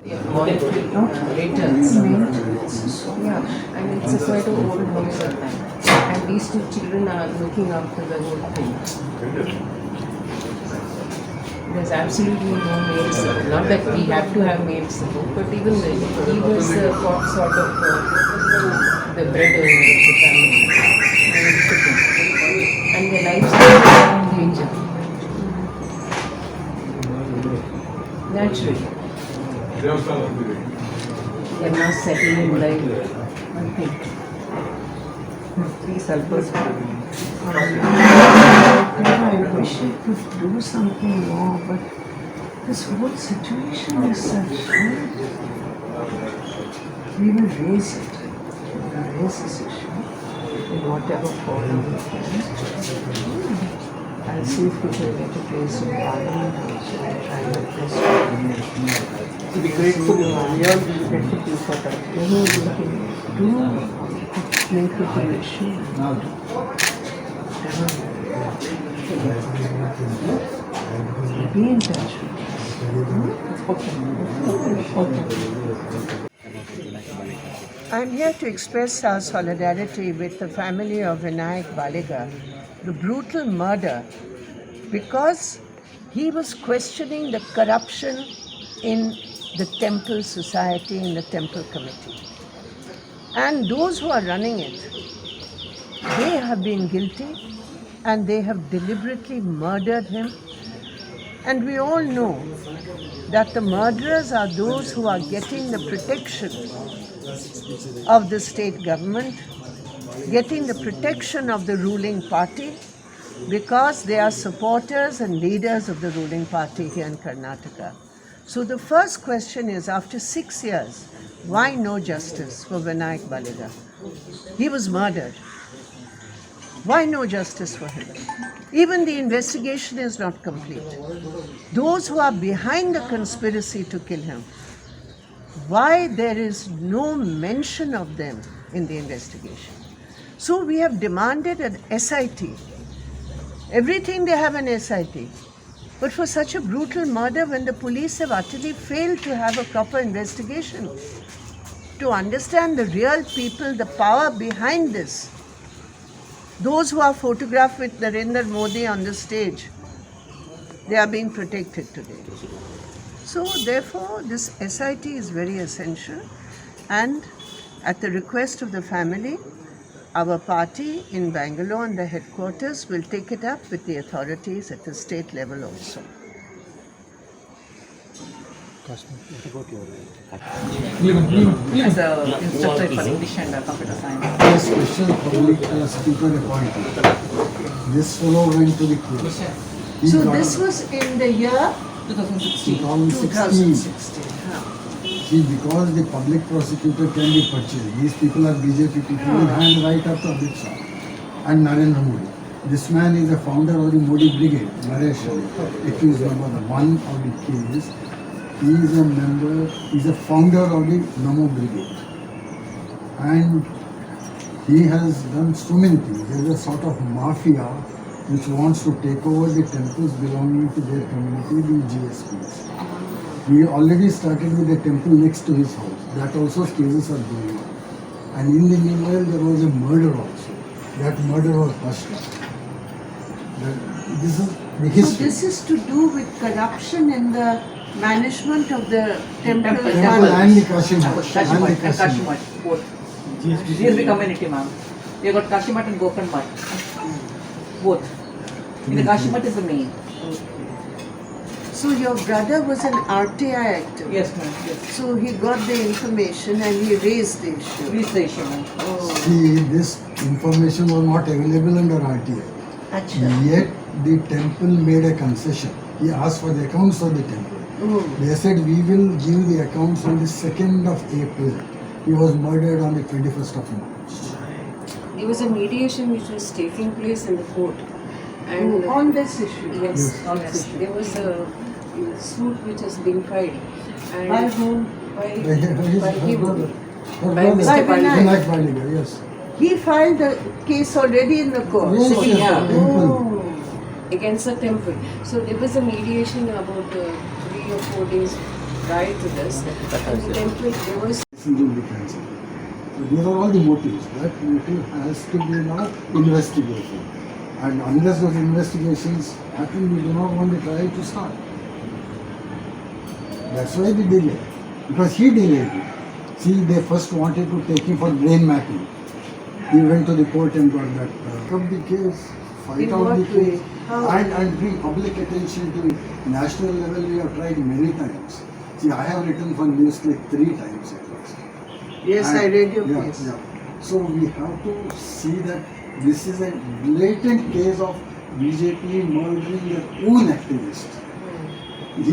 Returns. Yeah, and it's quite an old house at that. And these two children are looking after the whole thing. There's absolutely no male support. Not that we have to have male support, but even he was sort of the breadwinner of the family. And their lives are in danger. Naturally. They're not settled in life. I think. Please help us. I wish I could do something more, but this whole situation is such. We will raise it. We will raise this issue in whatever form we can. I'll see if we can get it raised in Parliament also and try my best to be grateful. We all be grateful for that. Whatever we can do, make it an issue. Be in touch with us. Okay. I'm here to express our solidarity with the family of Vinayak Baliga, the brutal murder, because he was questioning the corruption in the temple society, in the temple committee. And those who are running it, they have been guilty and they have deliberately murdered him. And we all know that the murderers are those who are getting the protection of the state government, getting the protection of the ruling party, because they are supporters and leaders of the ruling party here in Karnataka. So the first question is, after 6 years, why no justice for Vinayak Baliga? He was murdered. Why no justice for him? Even the investigation is not complete. Those who are behind the conspiracy to kill him, why there is no mention of them in the investigation? So we have demanded an SIT. Everything they have an SIT. But for such a brutal murder, when the police have utterly failed to have a proper investigation, to understand the real people, the power behind this, those who are photographed with Narendra Modi on the stage, they are being protected today. So therefore, this SIT is very essential, and at the request of the family, our party in Bangalore and the headquarters will take it up with the authorities at the state level also. As an instructor for English and computer science. A special public speaker appointed. This fellow went to the court. So this was in the year 2016. 2016. See, because the public prosecutor can be purchased, these people are BJP people with hand right up to Amit Shah and Narendra Modi. This man is the founder of the Modi Brigade, Naresh, accused number one of the case. He is a member, he is a founder of the Namo Brigade. And he has done so many things. There is a sort of mafia which wants to take over the temples belonging to their community, the GSPs. We already started with the temple next to his house. That also cases are going on. And in the meanwhile, there was a murder also. That murder was hushed up. This is the history. So this is to do with corruption in the management of the temple And the Kashimat. Kashimat, both. GSB community, ma'am. We got Kashimat and Gokarmat. Both. The Kashimat is the main. So your brother was an RTI actor? Yes, ma'am. Yes. So he got the information and he raised the issue? Raised the issue, ma'am. See, this information was not available under RTI. Achha. Yet the temple made a concession. He asked for the accounts of the temple. They said, we will give the accounts on the 2nd of April. He was murdered on the 21st of March. There was a mediation which was taking place in the court. And on this issue? Yes, on this. There was a suit which has been filed. And By whom? By Her him. brother. By Mr. Vinayak. Vinayak Baliga, yes. He filed the case already in the court? Yes, yes, Yeah. temple. Against the temple. So there was a mediation about 3 or 4 days prior to this. And temple, there was will be cancelled. So these are all the motives. That motive has to be now investigated. And unless those investigations happen, we do not want the trial to start. That's why the delay. Because he delayed it. See, they first wanted to take him for brain mapping. He went to the court and got that. Come the case, fight In out what the way? case, How? and bring public attention to it. National level, we have tried many times. See, I have written for news clip 3 times at least. Yes, And- I read your yeah, case. Yeah. So we have to see that this is a blatant case of BJP murdering their own activists.